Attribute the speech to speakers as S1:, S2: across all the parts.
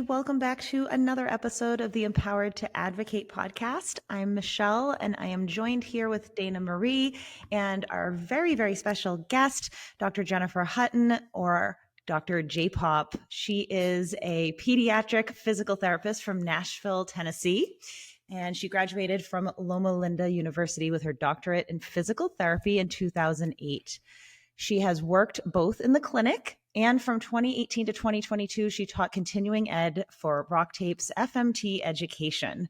S1: Welcome back to another episode of the Empowered to Advocate podcast. I'm Michelle, and I am joined here with Dana Marie and our very, very special guest, Dr. Jennifer Hutton, or Dr. J-Pop. She is a pediatric physical therapist from Nashville, Tennessee, and she graduated from Loma Linda University with her doctorate in physical therapy in 2008. She has worked both in the clinic and from 2018 to 2022, she taught continuing ed for Rock Tape's FMT education.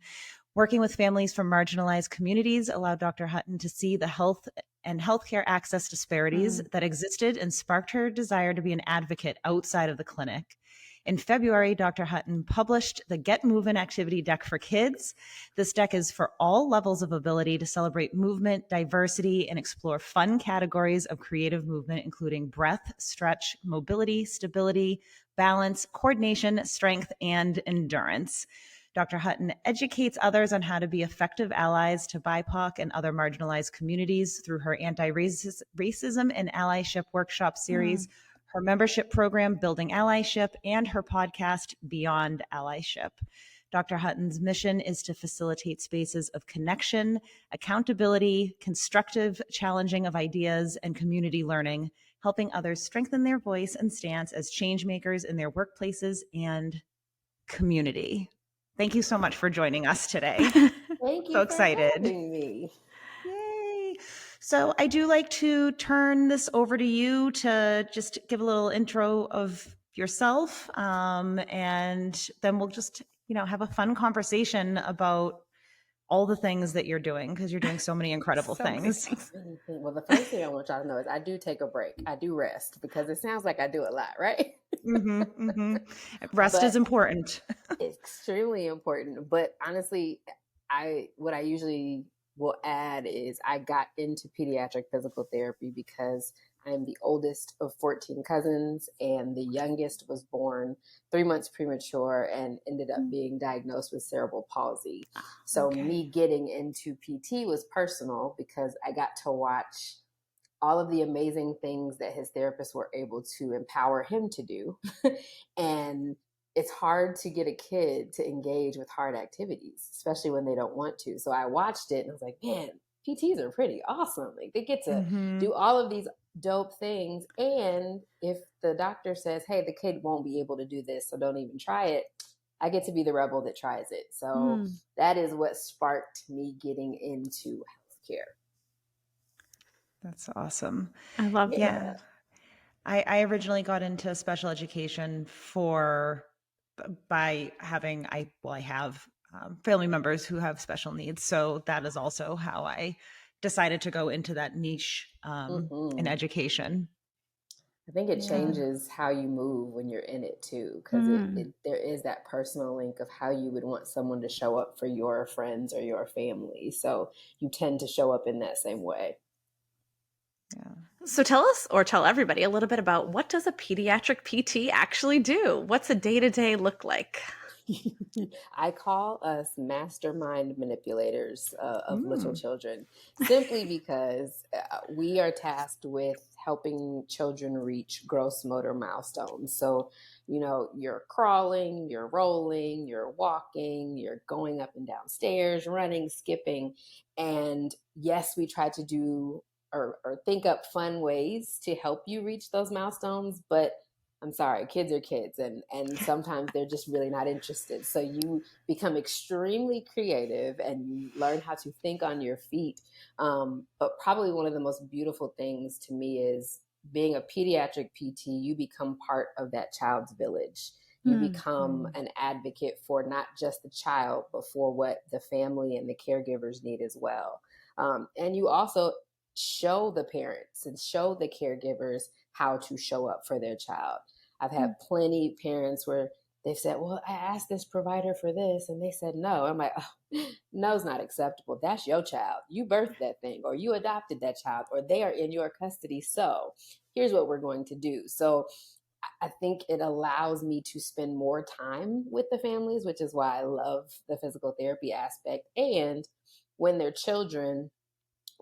S1: Working with families from marginalized communities allowed Dr. Hutton to see the health and healthcare access disparities that existed and sparked her desire to be an advocate outside of the clinic. In February, Dr. Hutton published the Get Movin' activity deck for kids. This deck is for all levels of ability to celebrate movement, diversity, and explore fun categories of creative movement, including breath, stretch, mobility, stability, balance, coordination, strength, and endurance. Dr. Hutton educates others on how to be effective allies to BIPOC and other marginalized communities through her anti-racism and allyship workshop series, her membership program, Building Allyship, and her podcast, Beyond Allyship. Dr. Hutton's mission is to facilitate spaces of connection, accountability, constructive challenging of ideas, and community learning, helping others strengthen their voice and stance as changemakers in their workplaces and community. Thank you so much for joining us today.
S2: Thank you
S1: So
S2: for
S1: excited.
S2: having me.
S1: Yay. So I do like to turn this over to you to just give a little intro of yourself. And then we'll just, have a fun conversation about all the things that you're doing, because you're doing so many incredible things.
S2: Well, the first thing I want y'all to know is I do take a break. I do rest because it sounds like I do a lot, right?
S1: Rest
S2: But
S1: is important.
S2: extremely important. But honestly, what I usually will add is I got into pediatric physical therapy because I'm the oldest of 14 cousins, and the youngest was born 3 months premature and ended up being diagnosed with cerebral palsy. So me getting into PT was personal because I got to watch all of the amazing things that his therapists were able to empower him to do. And it's hard to get a kid to engage with hard activities, especially when they don't want to. So I watched it and I was like, man, PTs are pretty awesome. Like they get to do all of these dope things. And if the doctor says, hey, the kid won't be able to do this, so don't even try it, I get to be the rebel that tries it. So that is what sparked me getting into healthcare.
S1: That's awesome.
S3: I love that.
S1: Yeah. I originally got into special education by having, I have family members who have special needs. So that is also how I decided to go into that niche in education.
S2: I think it changes how you move when you're in it too, because there is that personal link of how you would want someone to show up for your friends or your family. So you tend to show up in that same way.
S1: Yeah.
S3: So tell us, or tell everybody, a little bit about what does a pediatric PT actually do? What's a day-to-day look like?
S2: I call us mastermind manipulators of little children, simply because we are tasked with helping children reach gross motor milestones. So, you're crawling, you're rolling, you're walking, you're going up and down stairs, running, skipping. And yes, we try to do or think up fun ways to help you reach those milestones, but I'm sorry, kids are kids, and sometimes they're just really not interested. So you become extremely creative and you learn how to think on your feet. But probably one of the most beautiful things to me is being a pediatric PT, you become part of that child's village. You become an advocate for not just the child, but for what the family and the caregivers need as well. And you also show the parents and show the caregivers how to show up for their child. I've had plenty parents where they've said, well, I asked this provider for this and they said no. I'm like, oh, no's not acceptable. That's your child. You birthed that thing, or you adopted that child, or they are in your custody. So here's what we're going to do. So I think it allows me to spend more time with the families, which is why I love the physical therapy aspect. And when they're children,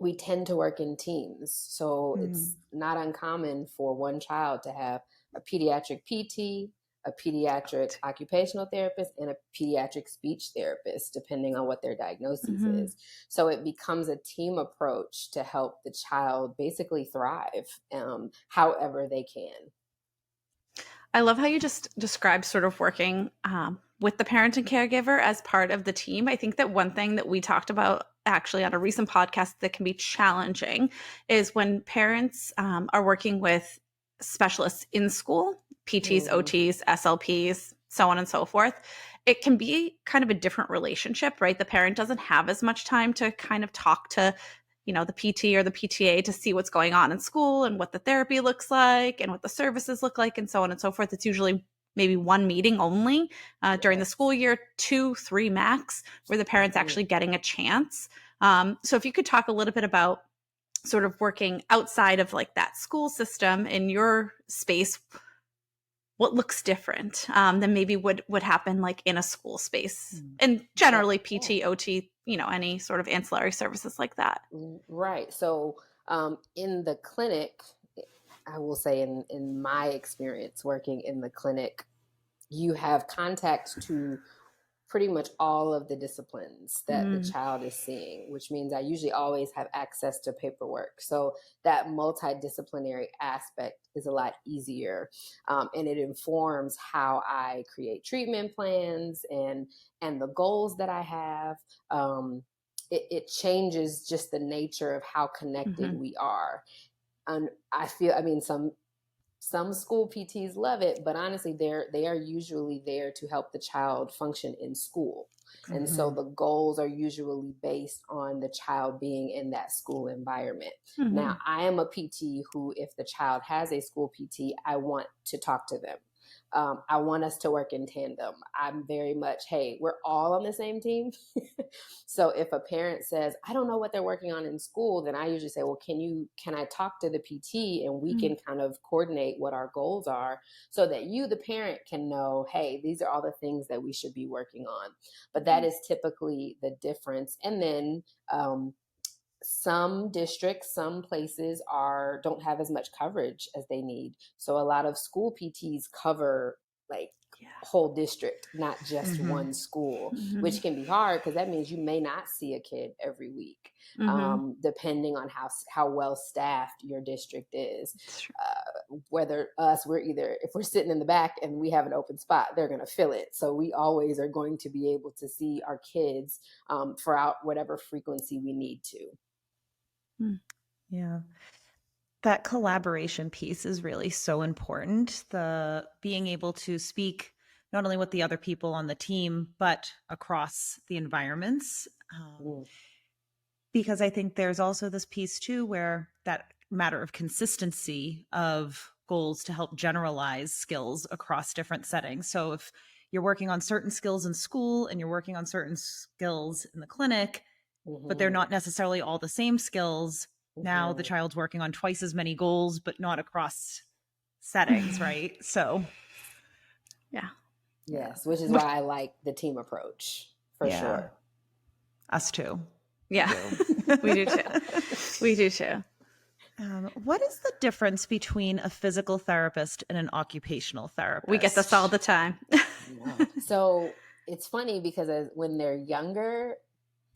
S2: we tend to work in teams. So it's not uncommon for one child to have a pediatric PT, a pediatric occupational therapist, and a pediatric speech therapist, depending on what their diagnosis is. So it becomes a team approach to help the child basically thrive however they can.
S3: I love how you just described sort of working with the parent and caregiver as part of the team. I think that one thing that we talked about actually on a recent podcast that can be challenging is when parents are working with specialists in school, PTs, OTs, SLPs, so on and so forth. It can be kind of a different relationship, right? The parent doesn't have as much time to kind of talk to the PT or the PTA to see what's going on in school and what the therapy looks like and what the services look like and so on and so forth. It's usually maybe one meeting only during the school year, 2, 3 max, where the parent's actually getting a chance. So if you could talk a little bit about sort of working outside of like that school system in your space, what looks different than maybe would happen like in a school space, and generally PT, OT, any sort of ancillary services like that.
S2: Right. So in the clinic, I will say in my experience working in the clinic, you have contact to pretty much all of the disciplines that the child is seeing, which means I usually always have access to paperwork. So that multidisciplinary aspect is a lot easier. And it informs how I create treatment plans and the goals that I have. It changes just the nature of how connected we are. And I feel, some school PTs love it, but honestly, they are usually there to help the child function in school. And so the goals are usually based on the child being in that school environment. Now, I am a PT who, if the child has a school PT, I want to talk to them. I want us to work in tandem. I'm very much, hey, we're all on the same team. So if a parent says, I don't know what they're working on in school, then I usually say, well, can I talk to the PT and we can kind of coordinate what our goals are so that you, the parent, can know, hey, these are all the things that we should be working on. But that is typically the difference. And then some districts, some places don't have as much coverage as they need. So a lot of school PTs cover like whole district, not just one school, which can be hard because that means you may not see a kid every week, depending on how well staffed your district is. Whether if we're sitting in the back and we have an open spot, they're going to fill it. So we always are going to be able to see our kids for whatever frequency we need to.
S1: Yeah. That collaboration piece is really so important. The being able to speak not only with the other people on the team, but across the environments. Because I think there's also this piece too, where that matter of consistency of goals to help generalize skills across different settings. So if you're working on certain skills in school and you're working on certain skills in the clinic, but they're not necessarily all the same skills. Now the child's working on twice as many goals, but not across settings, right? So,
S3: yeah.
S2: Yes, which is why I like the team approach for sure.
S1: Us too.
S3: Yeah, we do too. We do too.
S1: What is the difference between a physical therapist and an occupational therapist?
S3: We get this all the time.
S2: So it's funny because when they're younger,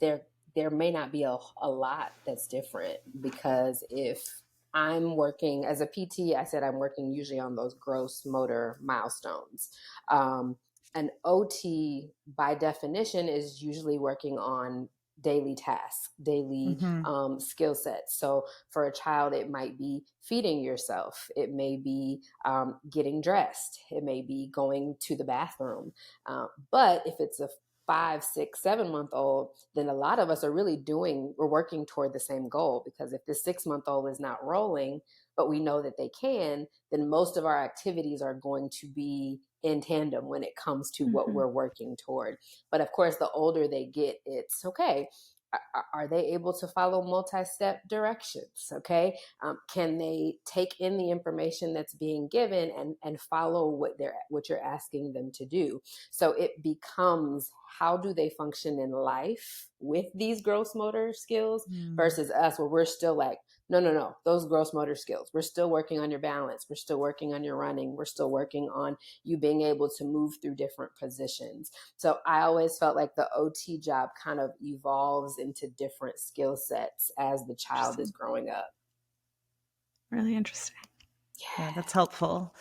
S2: there may not be a lot that's different, because if I'm working as a PT, I said I'm working usually on those gross motor milestones. An OT, by definition, is usually working on daily tasks, daily skill sets. So for a child, it might be feeding yourself. It may be getting dressed. It may be going to the bathroom. But if it's a 5, 6, 7-month-old, then a lot of us are we're working toward the same goal, because if the 6-month-old is not rolling, but we know that they can, then most of our activities are going to be in tandem when it comes to what we're working toward. But of course, the older they get, it's okay. Are they able to follow multi-step directions? Okay. Can they take in the information that's being given and follow what you're asking them to do? So it becomes, how do they function in life with these gross motor skills versus us, where we're still like No. Those gross motor skills. We're still working on your balance. We're still working on your running. We're still working on you being able to move through different positions. So I always felt like the OT job kind of evolves into different skill sets as the child is growing up.
S3: Really interesting.
S1: Yeah, that's helpful.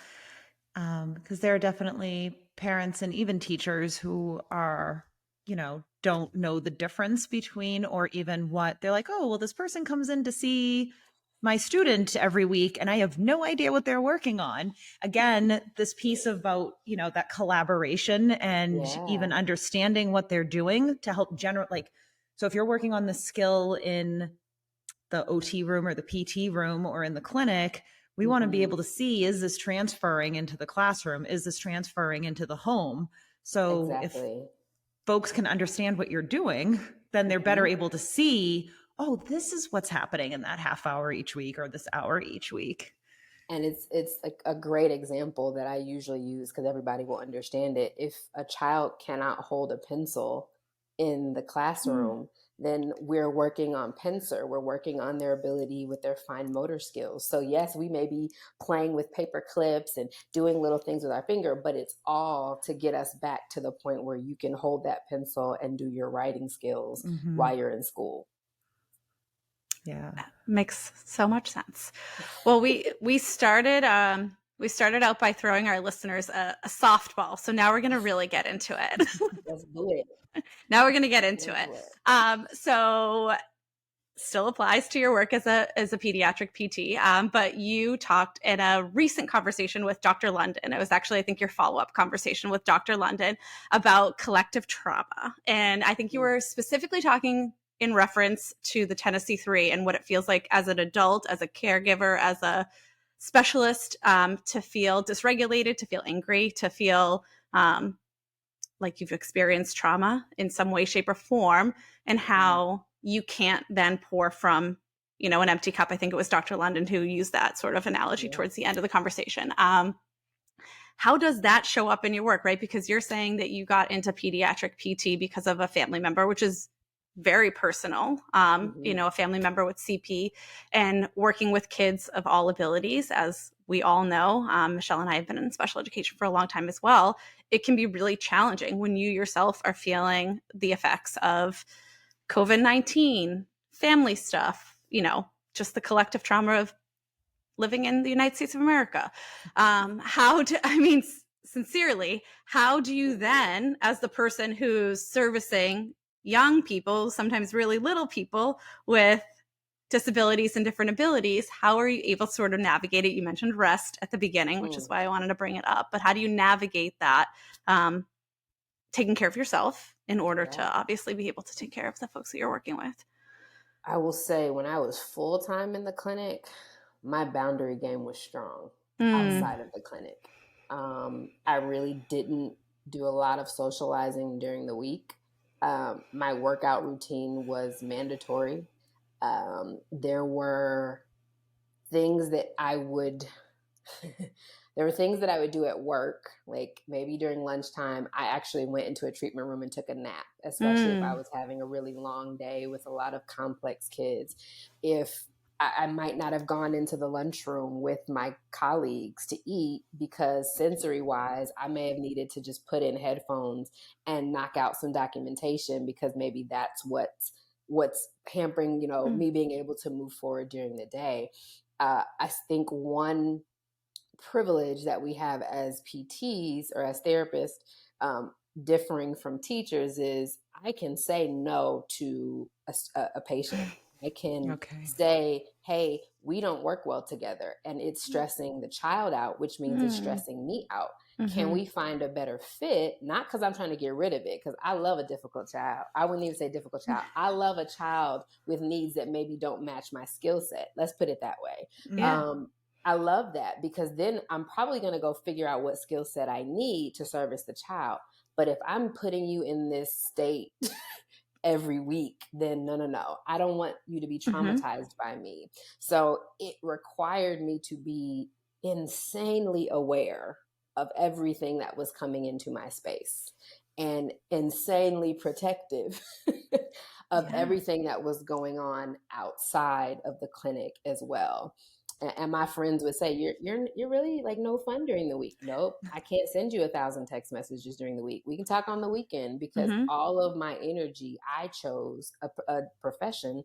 S1: Because there are definitely parents and even teachers who are, don't know the difference between, or even what they're like, oh, well, this person comes in to see my student every week and I have no idea what they're working on. Again, this piece about, that collaboration and even understanding what they're doing to help so if you're working on the skill in the OT room or the PT room or in the clinic, we want to be able to see, is this transferring into the classroom? Is this transferring into the home? So if folks can understand what you're doing, then they're better able to see, oh, this is what's happening in that half hour each week or this hour each week.
S2: And it's a great example that I usually use because everybody will understand it. If a child cannot hold a pencil in the classroom, then we're working on Pincer. We're working on their ability with their fine motor skills. So yes, we may be playing with paper clips and doing little things with our finger, but it's all to get us back to the point where you can hold that pencil and do your writing skills while you're in school.
S1: Yeah.
S3: Makes so much sense. Well, we started out by throwing our listeners a softball. So now we're going to really get into it.
S2: Let's do it.
S3: Now we're going to get into it. So still applies to your work as a pediatric PT. But you talked in a recent conversation with Dr. London. It was actually, I think, your follow-up conversation with Dr. London about collective trauma. And I think you were specifically talking in reference to the Tennessee 3 and what it feels like as an adult, as a caregiver, as a specialist, to feel dysregulated, to feel angry, to feel like you've experienced trauma in some way, shape, or form, and how you can't then pour from, an empty cup. I think it was Dr. London who used that sort of analogy towards the end of the conversation. How does that show up in your work, right? Because you're saying that you got into pediatric PT because of a family member, which is very personal, a family member with CP, and working with kids of all abilities, as we all know. Michelle and I have been in special education for a long time as well. It can be really challenging when you yourself are feeling the effects of COVID-19, family stuff, just the collective trauma of living in the United States of America. Sincerely, how do you then, as the person who's servicing young people, sometimes really little people with disabilities and different abilities, how are you able to sort of navigate it? You mentioned rest at the beginning, which is why I wanted to bring it up, but how do you navigate that, taking care of yourself in order to obviously be able to take care of the folks that you're working with?
S2: I will say when I was full-time in the clinic, my boundary game was strong outside of the clinic. I really didn't do a lot of socializing during the week. My workout routine was mandatory. There were things that I would do at work, like maybe during lunchtime. I actually went into a treatment room and took a nap, especially if I was having a really long day with a lot of complex kids. If I might not have gone into the lunchroom with my colleagues to eat because sensory wise, I may have needed to just put in headphones and knock out some documentation because maybe that's what's hampering, me being able to move forward during the day. I think one privilege that we have as PTs or as therapists, differing from teachers, is I can say no to a patient. I can say, hey, we don't work well together and it's stressing the child out, which means it's stressing me out. Can we find a better fit? Not because I'm trying to get rid of it, because I love a difficult child. I wouldn't even say difficult child. I love a child with needs that maybe don't match my skill set. Let's put it that way.
S3: Yeah.
S2: I love that, because then I'm probably going to go figure out what skill set I need to service the child. But if I'm putting you in this state every week, then no. I don't want you to be traumatized by me. So it required me to be insanely aware of everything that was coming into my space and insanely protective of
S3: Yeah.
S2: everything that was going on outside of the clinic as well. And my friends would say, you're really like no fun during the week. Nope, I can't send you 1,000 text messages during the week. We can talk on the weekend, because
S3: Mm-hmm.
S2: all of my energy, I chose a profession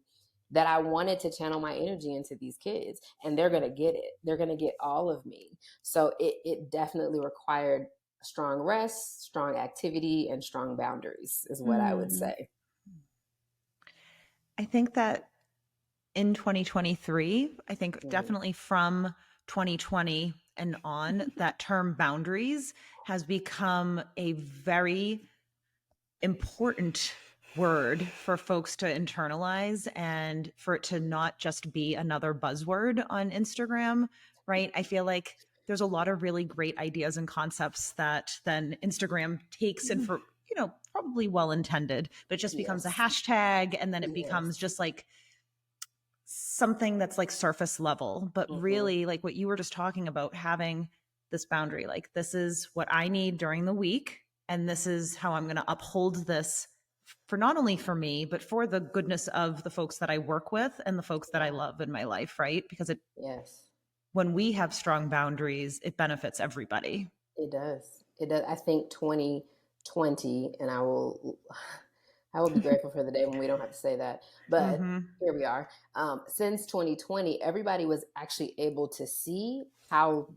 S2: that I wanted to channel my energy into these kids, and they're going to get it. They're going to get all of me. So it definitely required strong rest, strong activity, and strong boundaries is what I would say.
S1: I think that in 2023, I think definitely from 2020 and on, that term boundaries has become a very important word for folks to internalize, and for it to not just be another buzzword on Instagram, right? I feel like there's a lot of really great ideas and concepts that then Instagram takes, and for, probably well intended, but it just becomes a
S2: Yes.
S1: hashtag, and then it becomes
S2: Yes.
S1: just like something that's like surface level. But really, like what you were just talking about, having this boundary, like, this is what I need during the week, and this is how I'm going to uphold this, for not only for me, but for the goodness of the folks that I work with and the folks that I love in my life, right? Because
S2: Yes.
S1: when we have strong boundaries, it benefits everybody.
S2: It does. It does. I think 2020, and I will be grateful for the day when we don't have to say that. But here we are. Since 2020, everybody was actually able to see how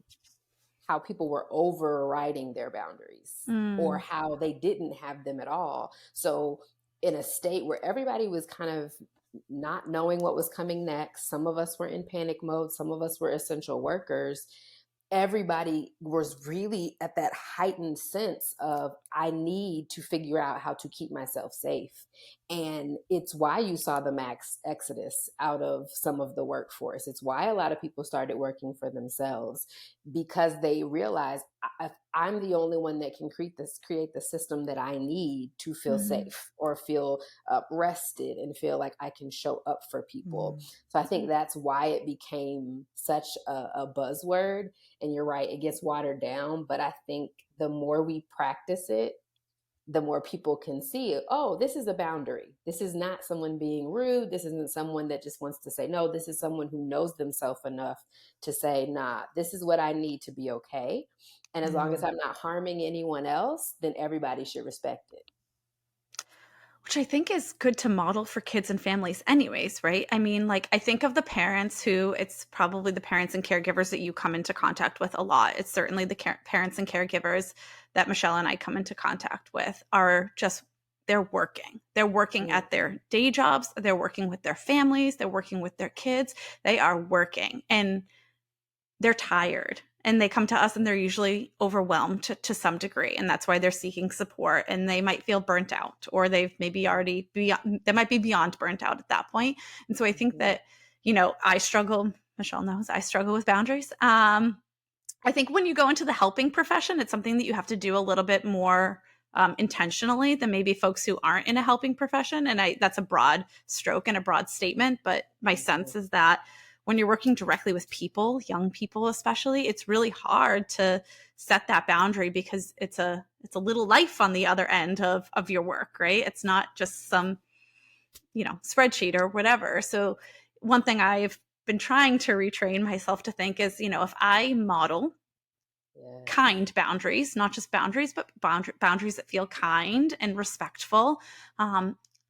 S2: people were overriding their boundaries, or how they didn't have them at all. So in a state where everybody was kind of not knowing what was coming next, some of us were in panic mode, some of us were essential workers, everybody was really at that heightened sense of, I need to figure out how to keep myself safe. And it's why you saw the max exodus out of some of the workforce. It's why a lot of people started working for themselves, because they realized, I'm the only one that can create the system that I need to feel safe, or feel rested, and feel like I can show up for people. So I think that's why it became such a buzzword. And you're right, it gets watered down. But I think the more we practice it, the more people can see, oh, this is a boundary. This is not someone being rude. This isn't someone that just wants to say no. This is someone who knows themselves enough to say, nah, this is what I need to be okay. And as long as I'm not harming anyone else, then everybody should respect it.
S3: Which I think is good to model for kids and families anyways, right? I mean, like, I think of the parents who, it's probably the parents and caregivers that you come into contact with a lot. It's certainly the parents and caregivers that Michelle and I come into contact with are just, they're working. They're working at their day jobs. They're working with their families. They're working with their kids. They are working, and they're tired, and they come to us and they're usually overwhelmed to some degree. And that's why they're seeking support, and they might feel burnt out, or they've maybe already they might be beyond burnt out at that point. And so I think that, I struggle, Michelle knows I struggle with boundaries. I think when you go into the helping profession, it's something that you have to do a little bit more intentionally than maybe folks who aren't in a helping profession. And that's a broad stroke and a broad statement, but my sense is that when you're working directly with people, young people especially, it's really hard to set that boundary, because it's a little life on the other end of your work, right? It's not just some, spreadsheet or whatever. So one thing I've been trying to retrain myself to think is, if I model kind boundaries, not just boundaries, but boundaries that feel kind and respectful,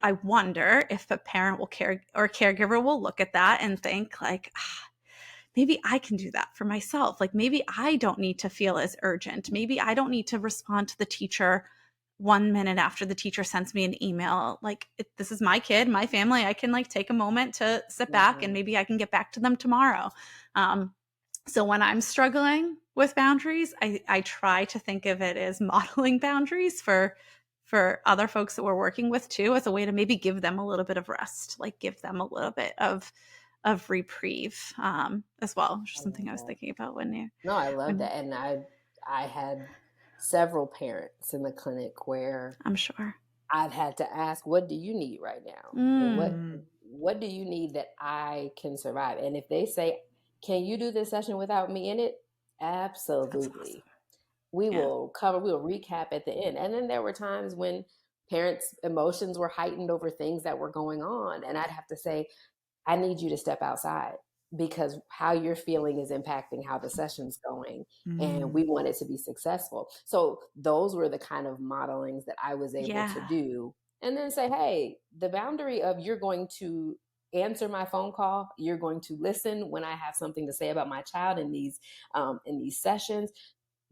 S3: I wonder if a parent will or a caregiver will look at that and think like, maybe I can do that for myself. Like, maybe I don't need to feel as urgent. Maybe I don't need to respond to the teacher 1 minute after the teacher sends me an email. Like, this is my kid, my family. I can like take a moment to sit back, and maybe I can get back to them tomorrow. So when I'm struggling with boundaries, I try to think of it as modeling boundaries for other folks that we're working with too, as a way to maybe give them a little bit of rest, like give them a little bit of reprieve as well, which is something I was thinking about when you.
S2: No, I love that. And I had several parents in the clinic where
S3: I'm sure
S2: I've had to ask, what do you need right now? What do you need that I can survive? And if they say, can you do this session without me in it? Absolutely.
S3: Awesome.
S2: We will recap at the end. And then there were times when parents' emotions were heightened over things that were going on. And I'd have to say, I need you to step outside because how you're feeling is impacting how the session's going. And we want it to be successful. So those were the kind of modelings that I was able to
S3: Yeah.
S2: do. And then say, hey, the boundary of you're going to answer my phone call, you're going to listen when I have something to say about my child in these sessions.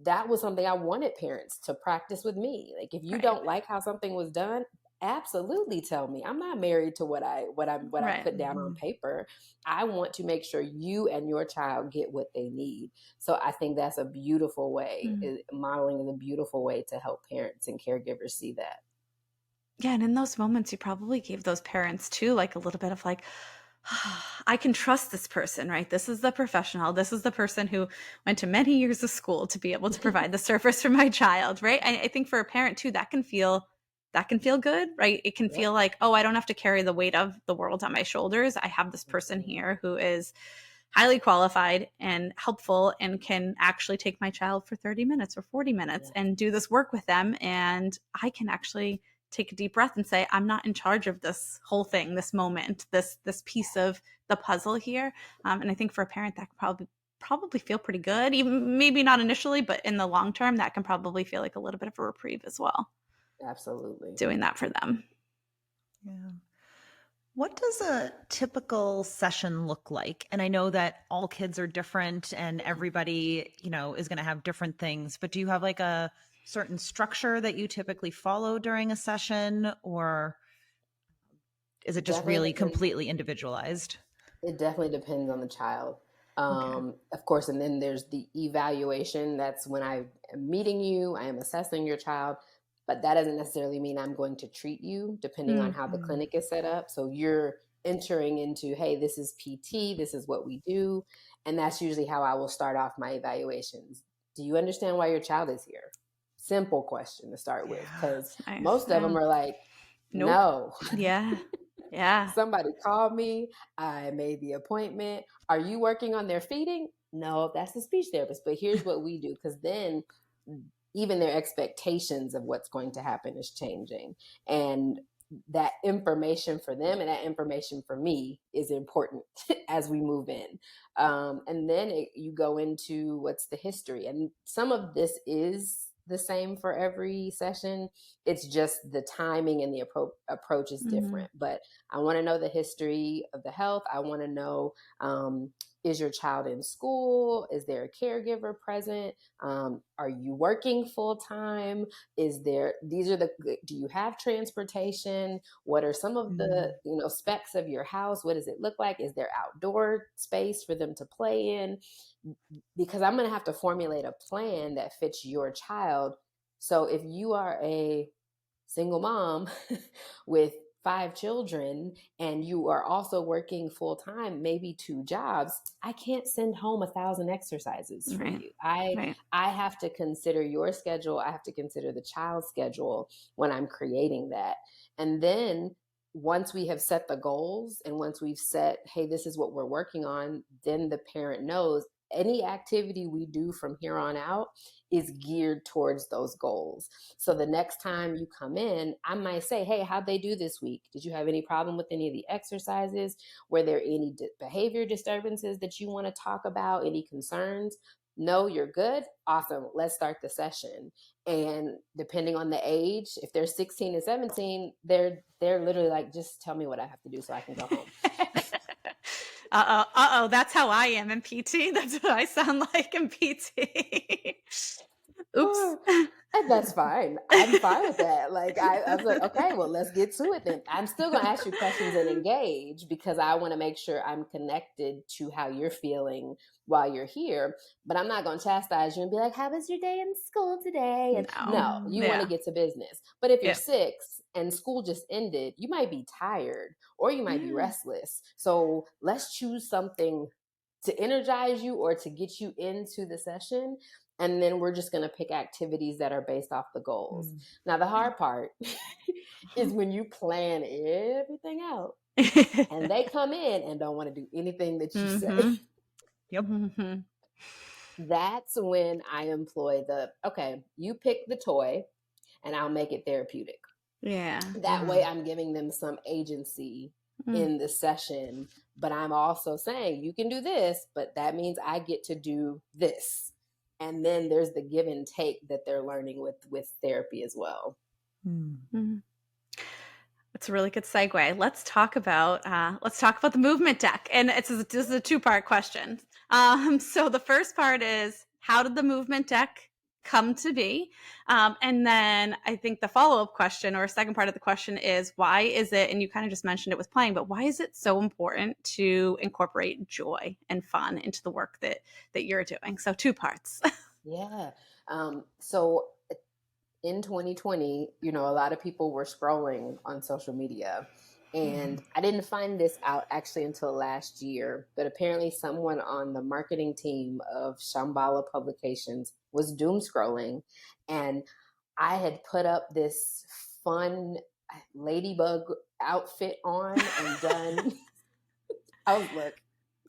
S2: That was something I wanted parents to practice with me. Like, if you don't like how something was done, absolutely tell me. I'm not married to what I put down on paper. I want to make sure you and your child get what they need. So I think that's a beautiful way. Modeling is a beautiful way to help parents and caregivers see that.
S3: Yeah, and in those moments, you probably gave those parents too, like a little bit of like, I can trust this person, right? This is the professional. This is the person who went to many years of school to be able to provide the service for my child, right? I think for a parent too, that can feel good, right? It can feel like, oh, I don't have to carry the weight of the world on my shoulders. I have this person here who is highly qualified and helpful and can actually take my child for 30 minutes or 40 minutes and do this work with them. And I can actually take a deep breath and say, I'm not in charge of this whole thing, this moment, this piece of the puzzle here. And I think for a parent that could probably feel pretty good, even maybe not initially, but in the long term, that can probably feel like a little bit of a reprieve as well.
S2: Absolutely.
S3: Doing that for them.
S1: Yeah. What does a typical session look like? And I know that all kids are different and everybody, is going to have different things, but do you have like a certain structure that you typically follow during a session, or is it just really completely individualized?
S2: It definitely depends on the child. Of course, and then there's the evaluation. That's when I am meeting you, I am assessing your child, but that doesn't necessarily mean I'm going to treat you, depending on how the clinic is set up. So you're entering into, hey, this is PT, this is what we do. And that's usually how I will start off my evaluations. Do you understand why your child is here? Simple question to start with, because most of them are like, no.
S3: Yeah. Yeah.
S2: Somebody called me. I made the appointment. Are you working on their feeding? No, that's the speech therapist. But here's what we do, because then even their expectations of what's going to happen is changing. And that information for them and that information for me is important as we move in. And then you go into what's the history. And some of this is the same for every session. It's just the timing and the approach is different. But I want to know the history of the health. I want to know, is your child in school? Is there a caregiver present? Are you working full time? Do you have transportation? What are some of the, specs of your house? What does it look like? Is there outdoor space for them to play in? Because I'm going to have to formulate a plan that fits your child. So if you are a single mom with 5 children and you are also working full time, maybe 2 jobs, I can't send home 1,000 exercises for you. I have to consider your schedule. I have to consider the child's schedule when I'm creating that. And then once we have set the goals and once we've set, hey, this is what we're working on, then the parent knows any activity we do from here on out is geared towards those goals. So the next time you come in, I might say, hey, how'd they do this week? Did you have any problem with any of the exercises? Were there any behavior disturbances that you want to talk about? Any concerns? No, you're good. Awesome. Let's start the session. And depending on the age, if they're 16 and 17, they're literally like, just tell me what I have to do so I can go home.
S3: That's how I am in PT. That's what I sound like in PT. Oops.
S2: And that's fine. I'm fine with that. Like, I was like, okay, well, let's get to it then. I'm still going to ask you questions and engage because I want to make sure I'm connected to how you're feeling while you're here. But I'm not going to chastise you and be like, how was your day in school today? And no, you want to get to business. But if you're 6 and school just ended, you might be tired or you might be restless. So let's choose something to energize you or to get you into the session. And then we're just going to pick activities that are based off the goals. Now, the hard part is when you plan everything out and they come in and don't want to do anything that you say.
S1: Yep.
S2: That's when I employ okay, you pick the toy and I'll make it therapeutic.
S3: Yeah.
S2: That way I'm giving them some agency in the session, but I'm also saying you can do this, but that means I get to do this. And then there's the give and take that they're learning with therapy as well.
S3: It's a really good segue. Let's talk about the movement deck, and this is a two-part question. So the first part is, how did the movement deck come to be? And then I think the follow-up question, or second part of the question, is why is it? And you kind of just mentioned it with playing, but why is it so important to incorporate joy and fun into the work that you're doing? So two parts.
S2: Yeah. So in 2020, a lot of people were scrolling on social media, and I didn't find this out actually until last year, but apparently someone on the marketing team of Shambhala Publications was doom scrolling, and I had put up this fun ladybug outfit on and done. Look,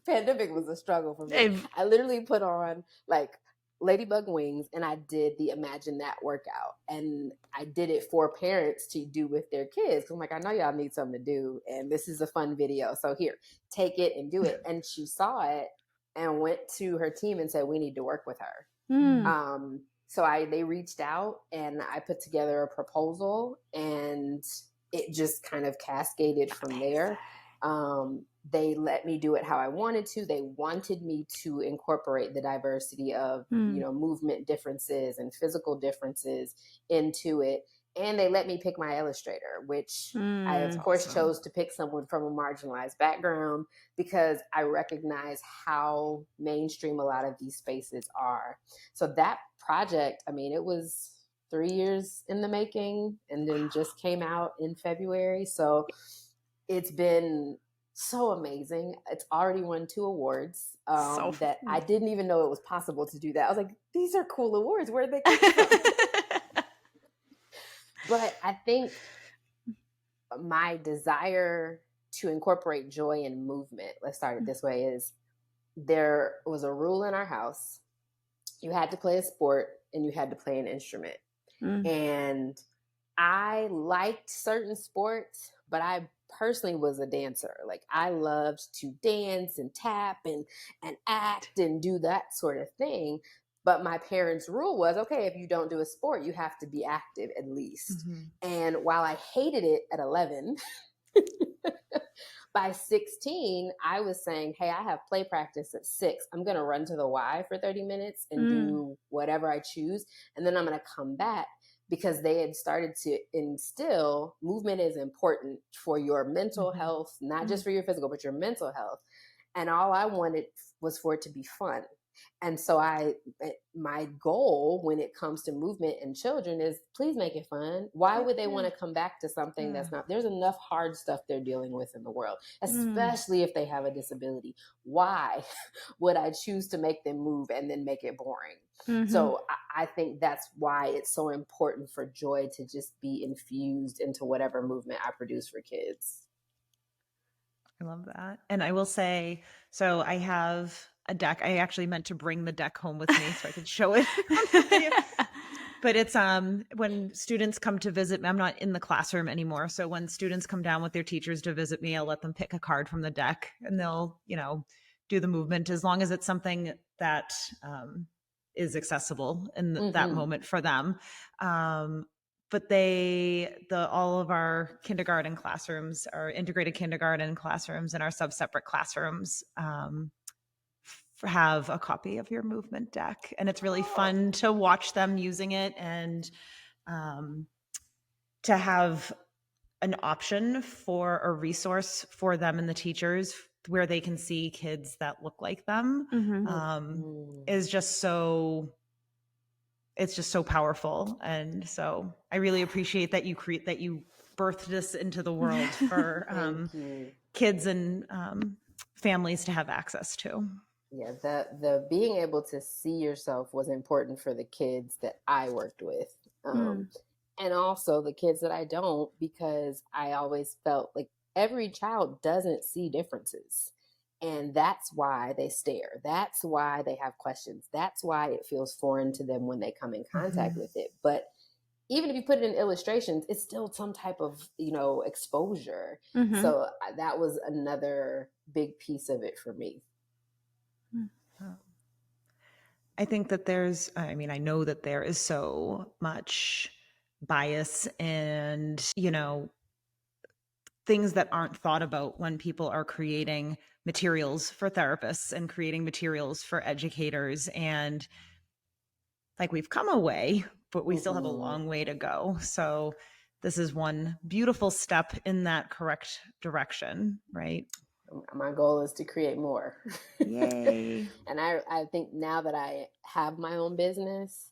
S2: pandemic was a struggle for me. I literally put on like ladybug wings, and I did the Imagine That workout, and I did it for parents to do with their kids. I'm like, I know y'all need something to do, and this is a fun video, so here, take it and do it. And she saw it and went to her team and said, we need to work with her. So they reached out, and I put together a proposal, and it just kind of cascaded from there. They let me do it how I wanted to. They wanted me to incorporate the diversity of, movement differences and physical differences into it. And they let me pick my illustrator, which I, of course, chose to pick someone from a marginalized background, because I recognize how mainstream a lot of these spaces are. So that project, it was 3 years in the making, and then just came out in February. So it's been so amazing. It's already won 2 awards that I didn't even know it was possible to do that. I was like, these are cool awards. Where did they come from? But I think my desire to incorporate joy and movement, let's start it this way, is there was a rule in our house. You had to play a sport and you had to play an instrument. And I liked certain sports, but I personally was a dancer. Like, I loved to dance and tap and act and do that sort of thing. But my parents' rule was, okay, if you don't do a sport, you have to be active at least. And while I hated it at 11, by 16, I was saying, hey, I have play practice at 6. I'm going to run to the Y for 30 minutes and do whatever I choose. And then I'm going to come back, because they had started to instill movement is important for your mental health, not just for your physical, but your mental health. And all I wanted was for it to be fun. And so my goal when it comes to movement in children is, please make it fun. Why would they want to come back to something that's not? There's enough hard stuff they're dealing with in the world, especially if they have a disability. Why would I choose to make them move and then make it boring? So I think that's why it's so important for joy to just be infused into whatever movement I produce for kids.
S1: I love that. And I will say, so I have a deck. I actually meant to bring the deck home with me so I could show it. But it's when students come to visit me, I'm not in the classroom anymore. So when students come down with their teachers to visit me, I'll let them pick a card from the deck, and they'll, do the movement, as long as it's something that is accessible in that moment for them. But all of our kindergarten classrooms, our integrated kindergarten classrooms, and our sub-separate classrooms have a copy of your movement deck. And it's really fun to watch them using it, and to have an option for a resource for them and the teachers where they can see kids that look like them is just so, it's just so powerful. And so I really appreciate that you birthed this into the world for kids and families to have access to.
S2: Yeah, the being able to see yourself was important for the kids that I worked with. And also the kids that I don't, because I always felt like every child doesn't see differences. And that's why they stare. That's why they have questions. That's why it feels foreign to them when they come in contact with it. But even if you put it in illustrations, it's still some type of, exposure.
S3: Mm-hmm.
S2: So that was another big piece of it for me.
S1: I think that I know that there is so much bias and, things that aren't thought about when people are creating materials for therapists and creating materials for educators. And like, we've come a way, but we still have a long way to go. So this is one beautiful step in that correct direction, right?
S2: My goal is to create more.
S1: Yay.
S2: And I think now that I have my own business,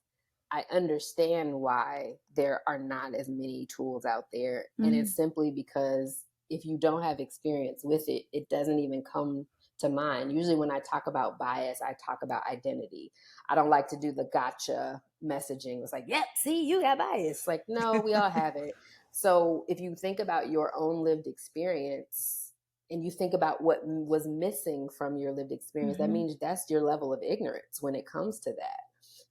S2: I understand why there are not as many tools out there. And it's simply because if you don't have experience with it, it doesn't even come to mind. Usually when I talk about bias, I talk about identity. I don't like to do the gotcha messaging. It's like, yep, see, you got bias. Like, no, we all have it. So if you think about your own lived experience and you think about what was missing from your lived experience, that means that's your level of ignorance when it comes to that.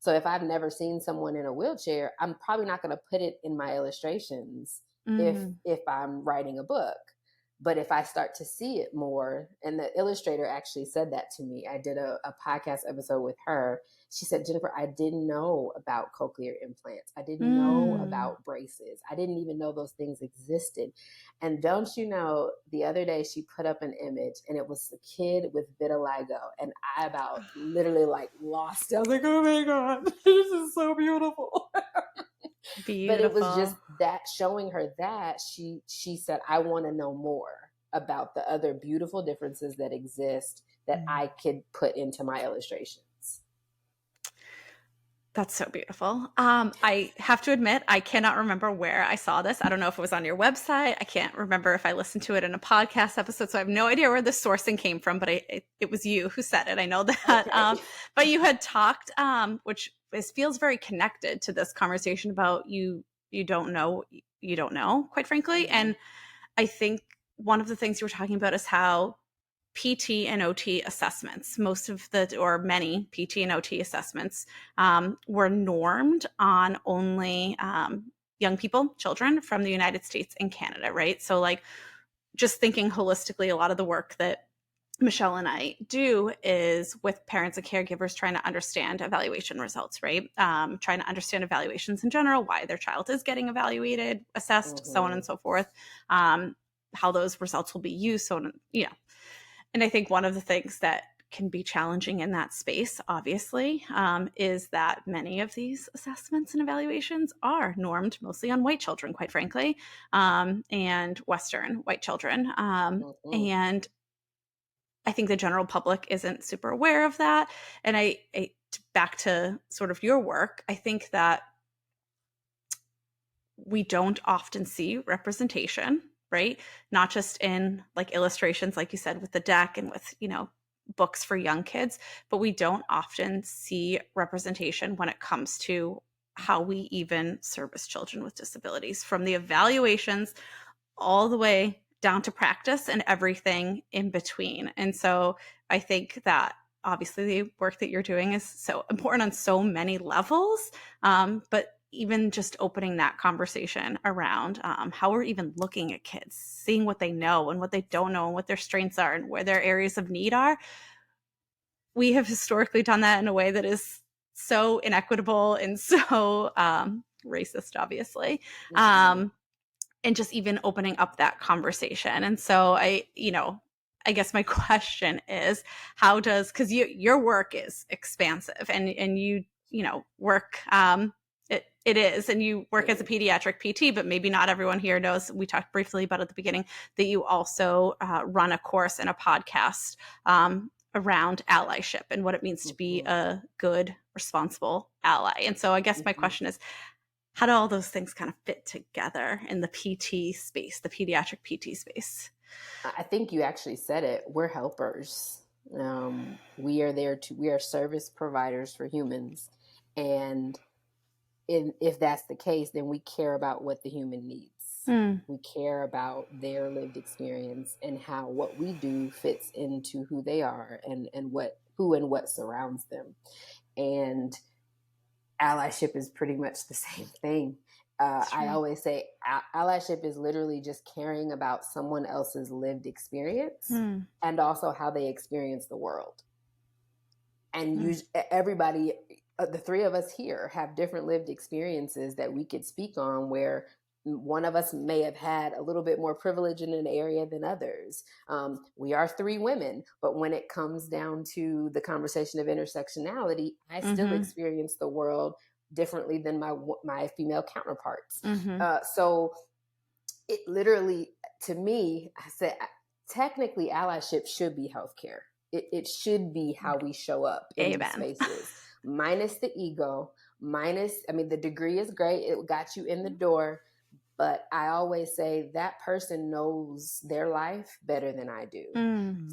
S2: So if I've never seen someone in a wheelchair, I'm probably not going to put it in my illustrations if I'm writing a book. But if I start to see it more, and the illustrator actually said that to me, I did a podcast episode with her. She said, Jennifer, I didn't know about cochlear implants. I didn't know about braces. I didn't even know those things existed. And don't you know, the other day she put up an image and it was a kid with vitiligo. And I about literally like lost it. I was like, oh my God, this is so beautiful.
S3: Beautiful.
S2: But it was just that showing her that she said, I want to know more about the other beautiful differences that exist that I could put into my illustrations.
S3: That's so beautiful. I have to admit, I cannot remember where I saw this. I don't know if it was on your website. I can't remember if I listened to it in a podcast episode. So I have no idea where the sourcing came from, but it was you who said it. I know that.
S2: Okay.
S3: But you had talked, which feels very connected to this conversation about you don't know, quite frankly. And I think one of the things you were talking about is how PT and OT assessments, many PT and OT assessments were normed on only young people, children from the United States and Canada, right? So like just thinking holistically, a lot of the work that Michelle and I do is with parents and caregivers trying to understand evaluation results, right? Trying to understand evaluations in general, why their child is getting evaluated, assessed, so on and so forth, how those results will be used, so on, And I think one of the things that can be challenging in that space, obviously, is that many of these assessments and evaluations are normed mostly on white children, quite frankly, and Western white children. And I think the general public isn't super aware of that. And I back to sort of your work, I think that we don't often see representation, right? Not just in like illustrations, like you said, with the deck and with, books for young kids, but we don't often see representation when it comes to how we even service children with disabilities, from the evaluations all the way down to practice and everything in between. And so I think that obviously the work that you're doing is so important on so many levels, but even just opening that conversation around how we're even looking at kids, seeing what they know and what they don't know and what their strengths are and where their areas of need are. We have historically done that in a way that is so inequitable and so racist, obviously. And just even opening up that conversation. And so I guess my question is, how does, because your work is expansive and you work, it is, and you work as a pediatric PT, but maybe not everyone here knows, we talked briefly about at the beginning, that you also run a course and a podcast around allyship and what it means to be a good, responsible ally. And so I guess my question is, how do all those things kind of fit together in the PT space, the pediatric PT space?
S2: I think you actually said it. We're helpers. We are service providers for humans. And if that's the case, then we care about what the human needs. We care about their lived experience and how what we do fits into who they are and who and what surrounds them. And allyship is pretty much the same thing. I always say allyship is literally just caring about someone else's lived experience and also how they experience the world. And everybody, the three of us here have different lived experiences that we could speak on, where one of us may have had a little bit more privilege in an area than others. We are three women, but when it comes down to the conversation of intersectionality, I still experience the world differently than my female counterparts. So it literally, to me, I said, technically allyship should be healthcare. It should be how we show up in these spaces, minus the ego, the degree is great. It got you in the door. But I always say that person knows their life better than I do.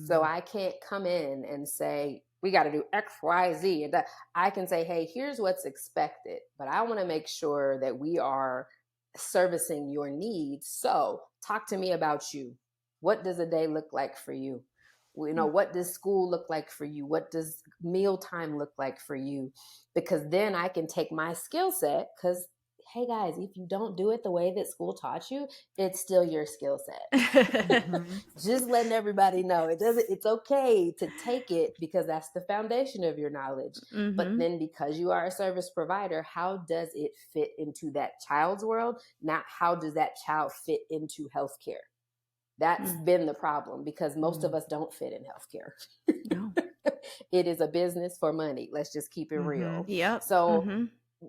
S2: So I can't come in and say, we got to do X, Y, Z. And I can say, hey, here's what's expected. But I want to make sure that we are servicing your needs. So talk to me about you. What does a day look like for you? What does school look like for you? What does mealtime look like for you? Because then I can take my skill set, because hey guys, if you don't do it the way that school taught you, it's still your skill set. Just letting everybody know it's okay to take it, because that's the foundation of your knowledge. But then because you are a service provider, how does it fit into that child's world? Not how does that child fit into healthcare? That's been the problem, because most of us don't fit in healthcare. No. It is a business for money. Let's just keep it real.
S3: Yep.
S2: So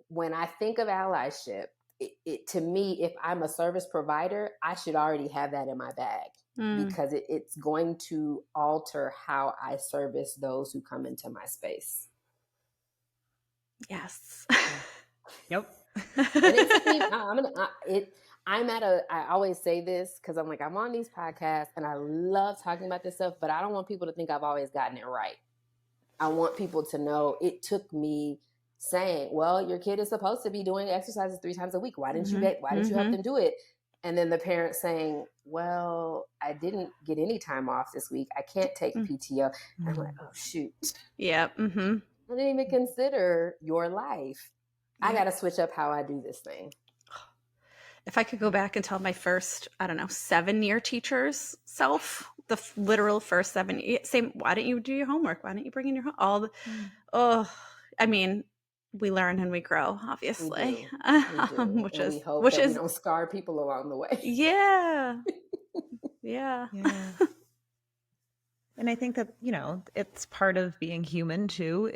S2: when I think of allyship, it to me, if I'm a service provider, I should already have that in my bag, because it's going to alter how I service those who come into my space.
S3: Yes.
S1: Yep.
S2: I always say this because I'm on these podcasts and I love talking about this stuff, but I don't want people to think I've always gotten it right. I want people to know it took me saying, well, your kid is supposed to be doing exercises 3 times a week. Why didn't you help them do it? And then the parent saying, well, I didn't get any time off this week. I can't take PTO. I'm like, oh, shoot.
S3: Yeah.
S2: I didn't even consider your life. I got to switch up how I do this thing.
S3: If I could go back and tell my first, 7-year teacher's self, the literal first 7 years, say, why didn't you do your homework? Why didn't you bring in your we learn and we grow, obviously.
S2: We do. We hope we don't scar people along the way.
S3: Yeah. Yeah.
S1: And I think that, it's part of being human too,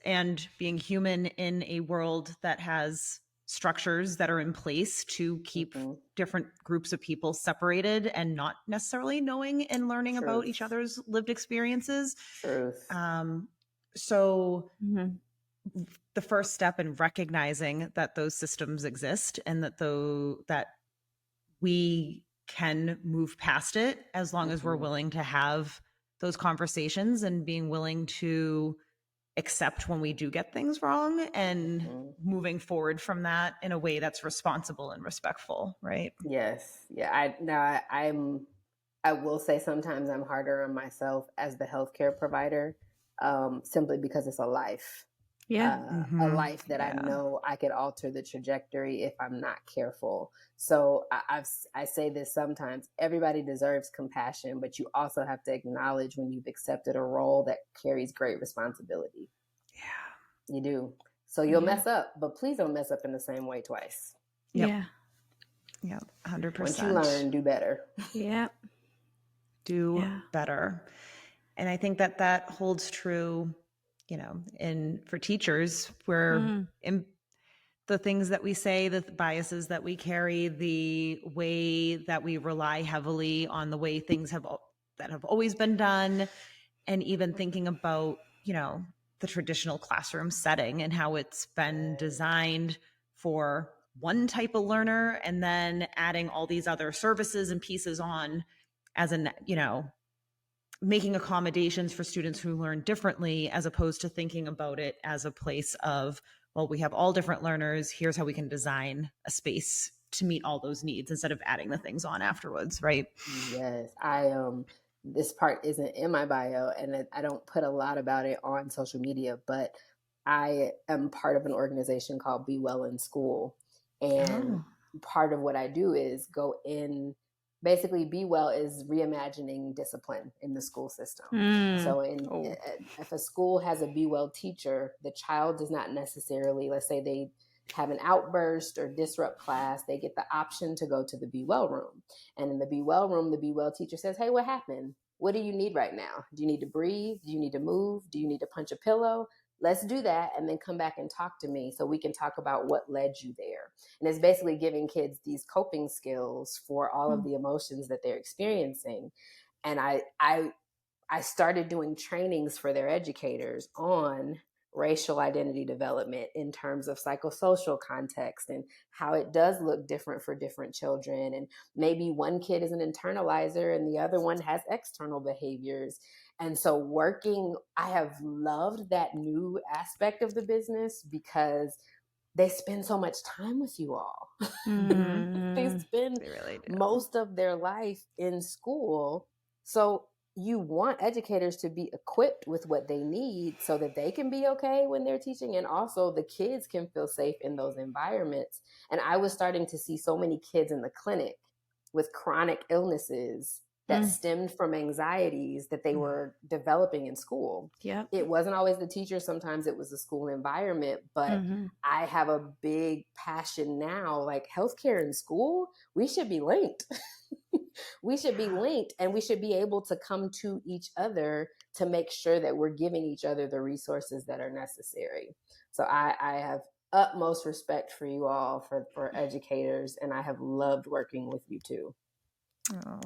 S1: and being human in a world that has structures that are in place to keep different groups of people separated and not necessarily knowing and learning about each other's lived experiences. So the first step in recognizing that those systems exist and that we can move past it, as long as we're willing to have those conversations and being willing to accept when we do get things wrong, and moving forward from that in a way that's responsible and respectful, right?
S2: Yes. Yeah. I will say sometimes I'm harder on myself as the healthcare provider, simply because it's a life. A life that I know I could alter the trajectory if I'm not careful. So I say this sometimes: everybody deserves compassion, but you also have to acknowledge when you've accepted a role that carries great responsibility. Yeah, you do. So you'll mess up, but please don't mess up in the same way twice.
S1: Yeah, 100%.
S2: Once you learn, do better.
S1: Do better. And I think that holds true, for teachers, where in the things that we say, the biases that we carry, the way that we rely heavily on the way things have always been done, and even thinking about, the traditional classroom setting and how it's been designed for one type of learner, and then adding all these other services and pieces on as making accommodations for students who learn differently, as opposed to thinking about it as a place of, well, we have all different learners. Here's how we can design a space to meet all those needs, instead of adding the things on afterwards, right?
S2: Yes. This part isn't in my bio, and I don't put a lot about it on social media, but I am part of an organization called Be Well in School. And
S1: Oh.
S2: part of what I do is go in, basically Be Well is reimagining discipline in the school system. So if a school has a Be Well teacher, the child does not necessarily, let's say they have an outburst or disrupt class, they get the option to go to the Be Well room. And in the Be Well room, the Be Well teacher says, hey, what happened? What do you need right now? Do you need to breathe? Do you need to move? Do you need to punch a pillow? Let's do that and then come back and talk to me so we can talk about what led you there. And it's basically giving kids these coping skills for all of the emotions that they're experiencing. And I started doing trainings for their educators on racial identity development in terms of psychosocial context and how it does look different for different children. And maybe one kid is an internalizer and the other one has external behaviors. And so I have loved that new aspect of the business because they spend so much time with you all. They spend most of their life in school. So you want educators to be equipped with what they need so that they can be okay when they're teaching, and also the kids can feel safe in those environments. And I was starting to see so many kids in the clinic with chronic illnesses that stemmed from anxieties that they were developing in school.
S3: Yep.
S2: It wasn't always the teacher. Sometimes it was the school environment, but I have a big passion now, like healthcare in school, we should be linked. We should be linked, and we should be able to come to each other to make sure that we're giving each other the resources that are necessary. So I have utmost respect for you all, for educators, and I have loved working with you too.
S1: Oh,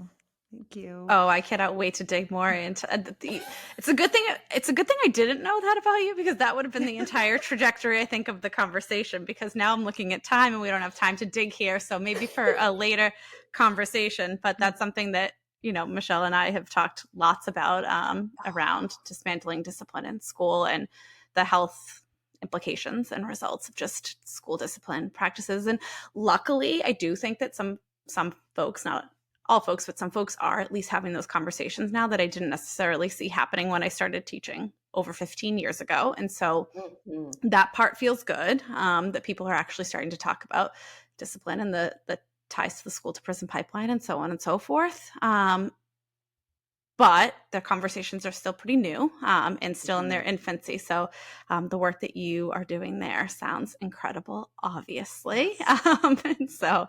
S1: thank you.
S3: Oh, I cannot wait to dig more into it's a good thing I didn't know that about you, because that would have been the entire trajectory, I think, of the conversation, because now I'm looking at time and we don't have time to dig here. So maybe for a later conversation, but that's something that, Michelle and I have talked lots about around dismantling discipline in school and the health implications and results of just school discipline practices. And luckily, I do think that some folks, not all folks, but some folks are at least having those conversations now that I didn't necessarily see happening when I started teaching over 15 years ago. And so that part feels good, that people are actually starting to talk about discipline and the ties to the school to prison pipeline and so on and so forth. But the conversations are still pretty new and still in their infancy. So the work that you are doing there sounds incredible, obviously. And so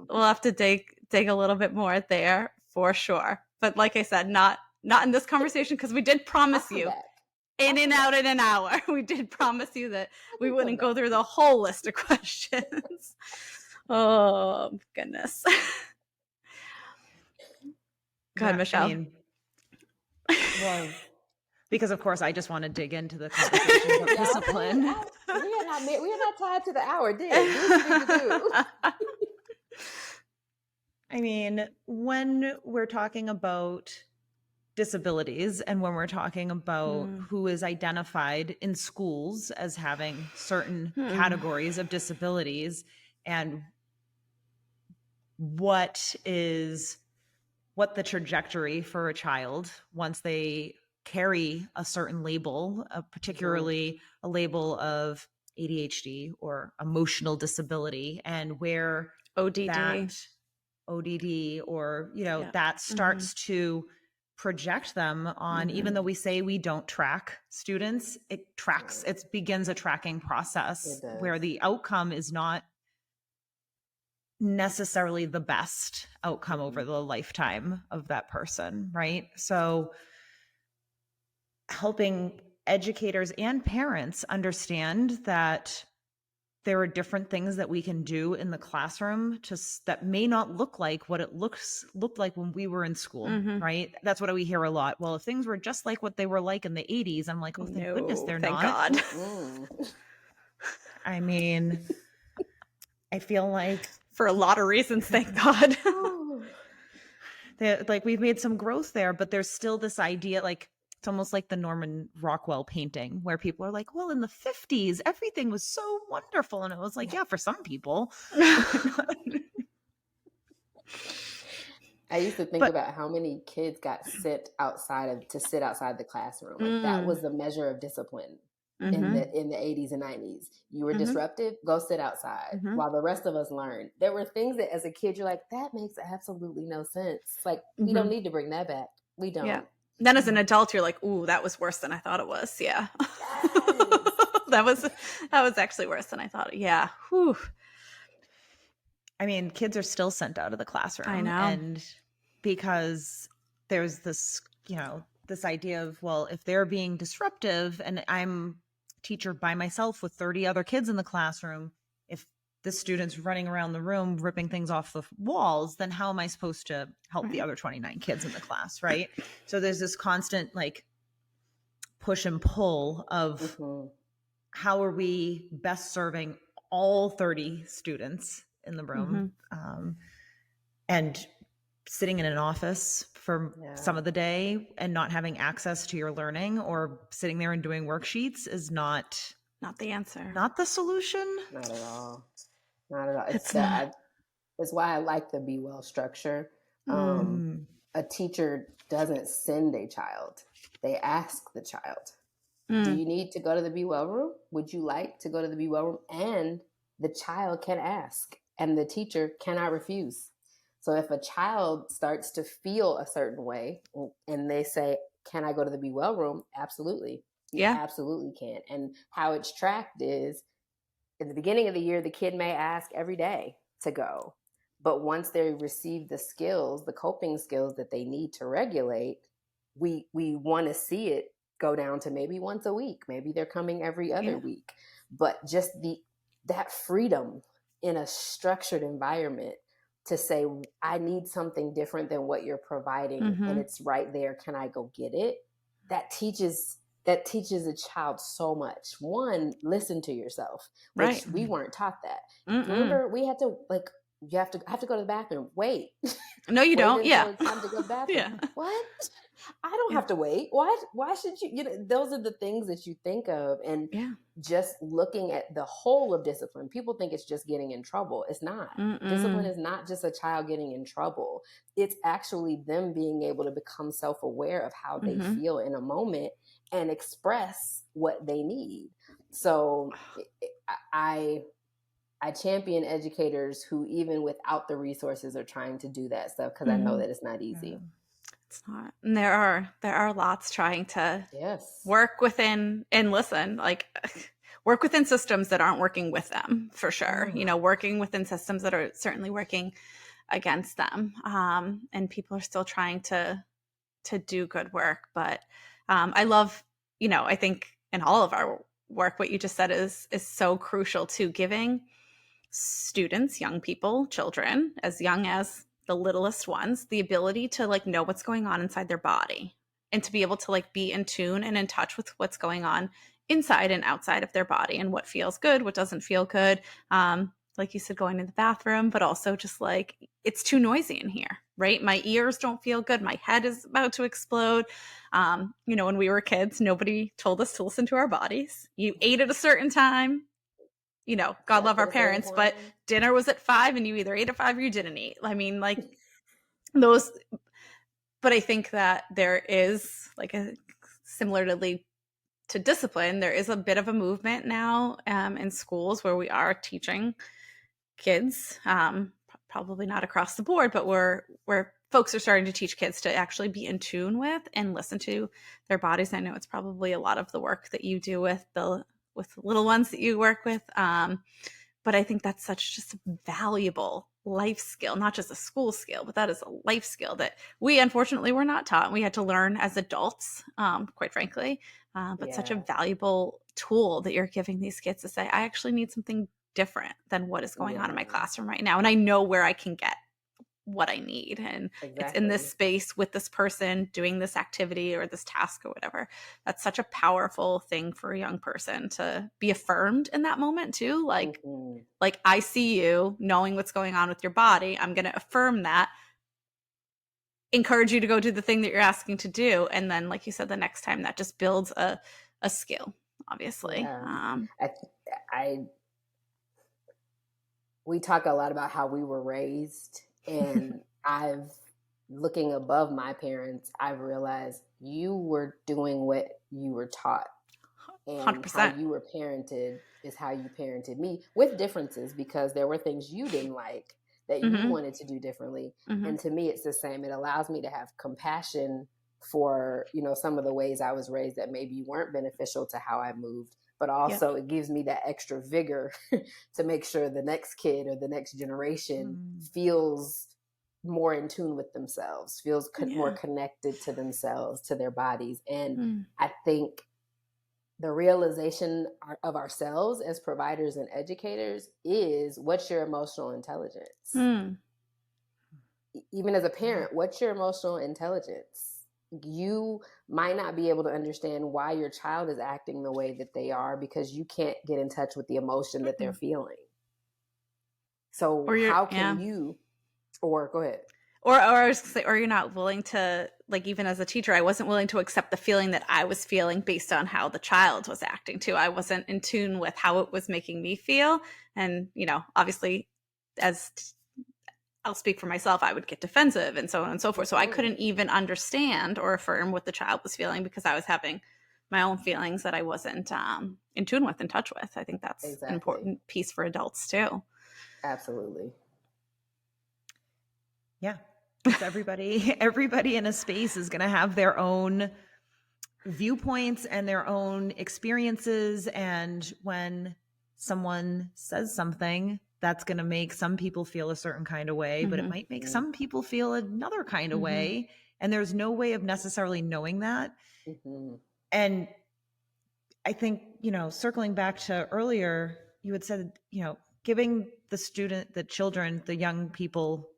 S3: we'll have to dig a little bit more there for sure. But like I said, not in this conversation, because we did promise you in and out in an hour. We did promise you that we wouldn't go through the whole list of questions. Oh, goodness. Go ahead, Michelle.
S1: I mean, well, because of course I just want to dig into the conversation about discipline.
S2: We are not tied to the hour, did we?
S1: I mean, when we're talking about disabilities and when we're talking about who is identified in schools as having certain categories of disabilities, and what the trajectory for a child once they carry a certain label, particularly a label of ADHD or emotional disability, and where
S3: ODD
S1: or, that starts to project them on, even though we say we don't track students, it begins a tracking process where the outcome is not necessarily the best outcome over the lifetime of that person, right? So helping educators and parents understand that there are different things that we can do in the classroom that may not look like what it looked like when we were in school, right? That's what we hear a lot. Well, if things were just like what they were like in the 80s, I'm like, oh, thank goodness they're not.
S3: God.
S1: I mean, I feel like
S3: for a lot of reasons, thank God.
S1: Like we've made some growth there, but there's still this idea, like it's almost like the Norman Rockwell painting where people are like, well, in the 50s, everything was so wonderful. And it was like, yeah, for some people.
S2: I used to think about how many kids got to sit outside the classroom. Like that was the measure of discipline. in
S3: Mm-hmm.
S2: the 80s and 90s. You were
S3: Mm-hmm.
S2: disruptive, go sit outside
S3: Mm-hmm.
S2: while the rest of us learn. There were things that as a kid you're like, that makes absolutely no sense. Like, we don't need to bring that back. We don't.
S3: Yeah. Then as an adult, you're like, ooh, that was worse than I thought it was. Yeah.
S2: Yes.
S3: that was actually worse than I thought. Yeah. Whew.
S1: I mean, kids are still sent out of the classroom.
S3: I know.
S1: And because there's this, this idea of, well, if they're being disruptive and I'm a teacher by myself with 30 other kids in the classroom, if the student's running around the room ripping things off the walls, then how am I supposed to help the other 29 kids in the class, right? So there's this constant like push and pull of how are we best serving all 30 students in the room, and sitting in an office for some of the day and not having access to your learning or sitting there and doing worksheets is not
S3: the answer,
S1: not the solution.
S2: Not at all. Not at all. It's why I like the Be Well structure. A teacher doesn't send a child. They ask the child, do you need to go to the Be Well room? Would you like to go to the Be Well room? And the child can ask and the teacher cannot refuse. So if a child starts to feel a certain way and they say, can I go to the Be Well room? Absolutely. You absolutely can. And how it's tracked is at the beginning of the year, the kid may ask every day to go. But once they receive the skills, the coping skills that they need to regulate, we want to see it go down to maybe once a week. Maybe they're coming every other week. But just that freedom in a structured environment to say, I need something different than what you're providing, and it's right there. Can I go get it? That teaches a child so much. One, listen to yourself, which we weren't taught that. Remember, we had to I have to go to the bathroom. Wait.
S3: No, you don't. Yeah.
S2: It's time to go to the bathroom. What? I don't have to wait. Why should you? Those are the things that you think of. And just looking at the whole of discipline, people think it's just getting in trouble. It's not. Discipline is not just a child getting in trouble. It's actually them being able to become self-aware of how they feel in a moment and express what they need. So I champion educators who, even without the resources, are trying to do that stuff, because I know that it's not easy.
S3: It's not. And there are lots trying to work within and listen, like work within systems that aren't working with them, for sure. Working within systems that are certainly working against them. And people are still trying to do good work. But I love, I think in all of our work, what you just said is so crucial to giving students, young people, children, as young as the littlest ones, the ability to know what's going on inside their body and to be able to be in tune and in touch with what's going on inside and outside of their body and what feels good, what doesn't feel good. Like you said, going to the bathroom, but also just it's too noisy in here, right? My ears don't feel good. My head is about to explode. When we were kids, nobody told us to listen to our bodies. You ate at a certain time. God love our parents, but dinner was at 5 and you either ate at 5 or you didn't eat. I mean, those, but I think that there is similarly to discipline, there is a bit of a movement now in schools where we are teaching kids, probably not across the board, but where folks are starting to teach kids to actually be in tune with and listen to their bodies. I know it's probably a lot of the work that you do with the little ones that you work with. But I think that's such just a valuable life skill, not just a school skill, but that is a life skill that we unfortunately were not taught. We had to learn as adults, quite frankly, but such a valuable tool that you're giving these kids to say, I actually need something different than what is going on in my classroom right now. And I know where I can get what I need. And it's in this space with this person doing this activity or this task or whatever. That's such a powerful thing for a young person to be affirmed in that moment too. Like I see you knowing what's going on with your body. I'm going to affirm that, encourage you to go do the thing that you're asking to do. And then, like you said, the next time that just builds a skill, obviously.
S2: We talk a lot about how we were raised. And looking above my parents, I've realized you were doing what you were taught. and how
S3: 100%.
S2: you were parented is how you parented me, with differences, because there were things you didn't like that you wanted to do differently. And to me, it's the same. It allows me to have compassion for, you know, some of the ways I was raised that maybe weren't beneficial to how I moved, but also it gives me that extra vigor to make sure the next kid or the next generation feels more in tune with themselves, feels more connected to themselves, to their bodies. And I think the realization of ourselves as providers and educators is, what's your emotional intelligence? Even as a parent, what's your emotional intelligence? You might not be able to understand why your child is acting the way that they are because you can't get in touch with the emotion that they're feeling. So how can you, or go ahead.
S3: Or I was gonna say, or you're not willing to, like, even as a teacher, I wasn't willing to accept the feeling that I was feeling based on how the child was acting too. I wasn't in tune with how it was making me feel. And, you know, obviously, I'll speak for myself, I would get defensive and so on and so forth. So I couldn't even understand or affirm what the child was feeling because I was having my own feelings that I wasn't in tune with, in touch with. I think that's an important piece for adults too.
S2: Absolutely.
S1: Yeah. Everybody in a space is going to have their own viewpoints and their own experiences. And when someone says something, that's going to make some people feel a certain kind of way, but it might make some people feel another kind of way. And there's no way of necessarily knowing that. And I think, you know, circling back to earlier, you had said, you know, giving the children, the young people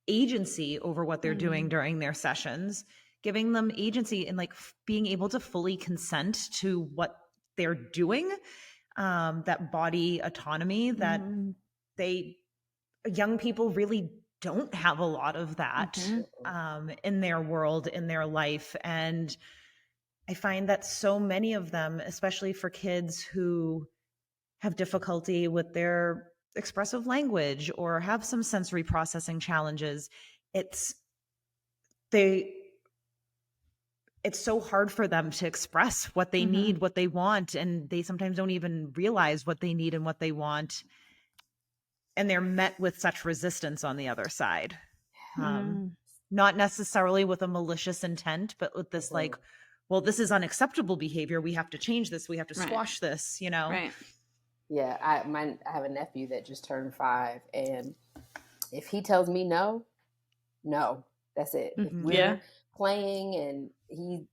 S1: agency over what they're doing during their sessions, giving them agency and like being able to fully consent to what they're doing, that body autonomy that young people really don't have a lot of that in their world, in their life. And I find that so many of them, especially for kids who have difficulty with their expressive language or have some sensory processing challenges, it's so hard for them to express what they need, what they want, and they sometimes don't even realize what they need and what they want, and they're met with such resistance on the other side. Not necessarily with a malicious intent, but with this like, well, this is unacceptable behavior, we have to change this, we have to squash this, you know?
S2: Yeah, I have a nephew that just turned 5, and if he tells me no, that's it. If we're playing and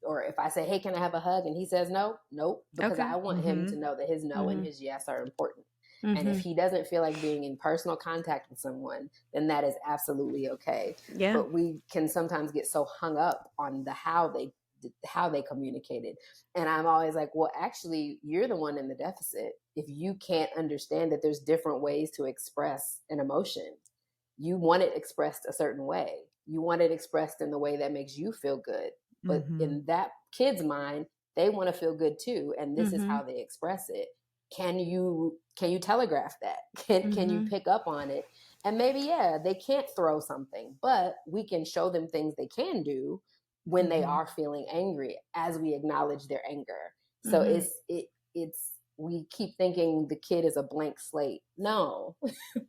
S2: or if I say, hey, can I have a hug? And he says no, nope, because I want him to know that his no and his yes are important. And if he doesn't feel like being in personal contact with someone, then that is absolutely okay. But we can sometimes get so hung up on the how they communicated. And I'm always like, well, actually, you're the one in the deficit. If you can't understand that there's different ways to express an emotion, you want it expressed a certain way. You want it expressed in the way that makes you feel good. But in that kid's mind, they want to feel good too. And this is how they express it. Can you telegraph that? Can you pick up on it? And maybe, they can't throw something, but we can show them things they can do when they are feeling angry, as we acknowledge their anger. So we keep thinking the kid is a blank slate. No,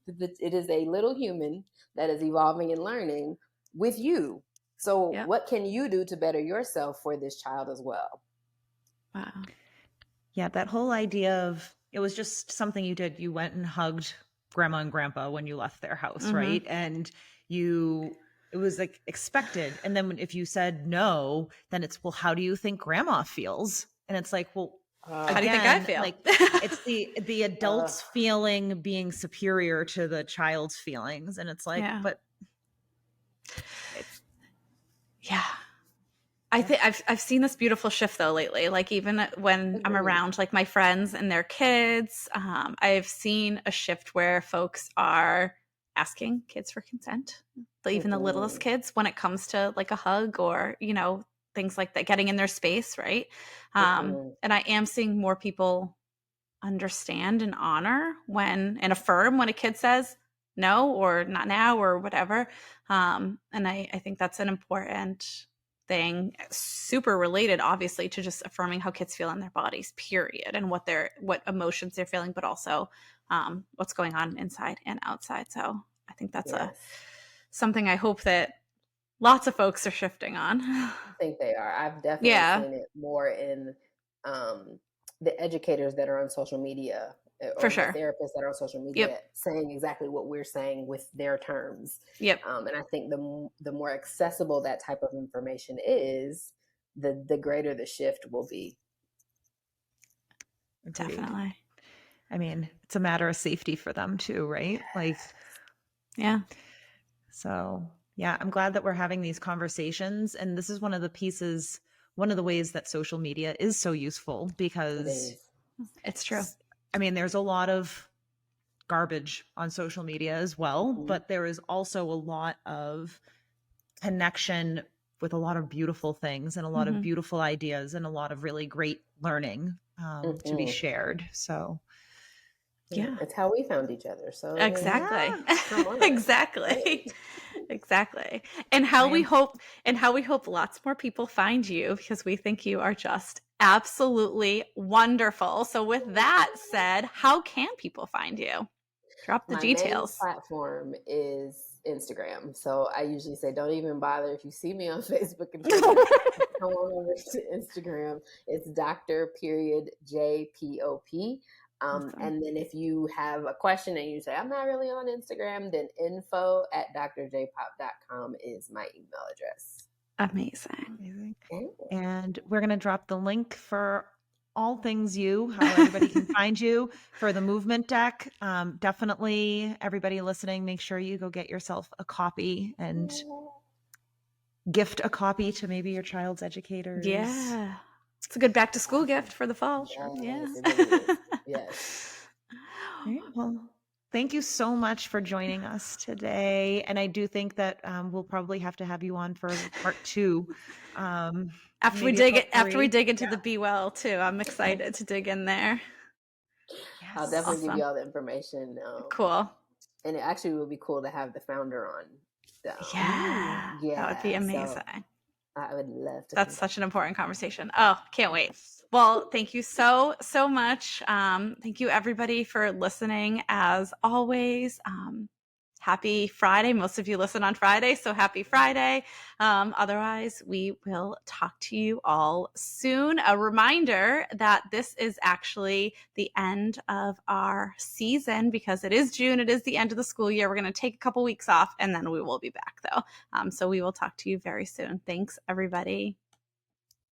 S2: it is a little human that is evolving and learning with you. So what can you do to better yourself for this child as well?
S3: Wow.
S1: Yeah, that whole idea of, it was just something you did. You went and hugged grandma and grandpa when you left their house, right? And it was like expected. And then if you said no, then it's, well, how do you think grandma feels? And it's like, well,
S3: how do you think I feel?
S1: Like, it's the adult's feeling being superior to the child's feelings. And it's like, but
S3: I think I've seen this beautiful shift though lately. Like even when I'm around like my friends and their kids, I've seen a shift where folks are asking kids for consent. Even the littlest kids, when it comes to like a hug or, you know, things like that, getting in their space, right? And I am seeing more people understand and honor and affirm when a kid says no or not now or whatever. And I think that's an important thing, super related, obviously, to just affirming how kids feel in their bodies, period, and what emotions they're feeling, but also what's going on inside and outside. So I think that's something I hope that lots of folks are shifting on.
S2: I think they are. I've definitely seen it more in the educators that are on social media, or the therapists that are on social media, saying exactly what we're saying with their terms. And I think the more accessible that type of information is, the greater the shift will be.
S1: Agreed.
S3: Definitely.
S1: I mean, it's a matter of safety for them too, right? Like, so yeah, I'm glad that we're having these conversations. And this is one of the ways that social media is so useful, because
S3: it's true.
S1: I mean, there's a lot of garbage on social media as well, but there is also a lot of connection with a lot of beautiful things and a lot of beautiful ideas and a lot of really great learning to be shared. So
S2: it's how we found each other. So
S3: exactly. Exactly. And how we hope lots more people find you, because we think you are just absolutely wonderful. So with that said, how can people find you? Drop the details.
S2: My main platform is Instagram. So I usually say, don't even bother if you see me on Facebook and Twitter. Come on over to Instagram. It's Dr.JPOP. And then if you have a question and you say, I'm not really on Instagram, then info@drjpop.com is my email address.
S3: Amazing.
S1: And we're going to drop the link for all things how everybody can find you, for the movement deck. Definitely, everybody listening, make sure you go get yourself a copy and gift a copy to maybe your child's educators.
S3: Yeah. It's a good back to school gift for the fall.
S2: Yes.
S1: All right, well, thank you so much for joining us today. And I do think that we'll probably have to have you on for part 2.
S3: After we dig into the Be Well too. I'm excited to dig in there.
S2: Yes. I'll definitely give you all the information.
S3: Cool.
S2: And it actually would be cool to have the founder on.
S3: That would be amazing.
S2: So I would love to.
S3: That's such an important conversation. Oh, can't wait. Well, thank you so much. Thank you everybody for listening as always. Happy Friday. Most of you listen on Friday, so happy Friday. Otherwise, we will talk to you all soon. A reminder that this is actually the end of our season, because it is June. It is the end of the school year. We're going to take a couple weeks off, and then we will be back, though. So we will talk to you very soon. Thanks, everybody.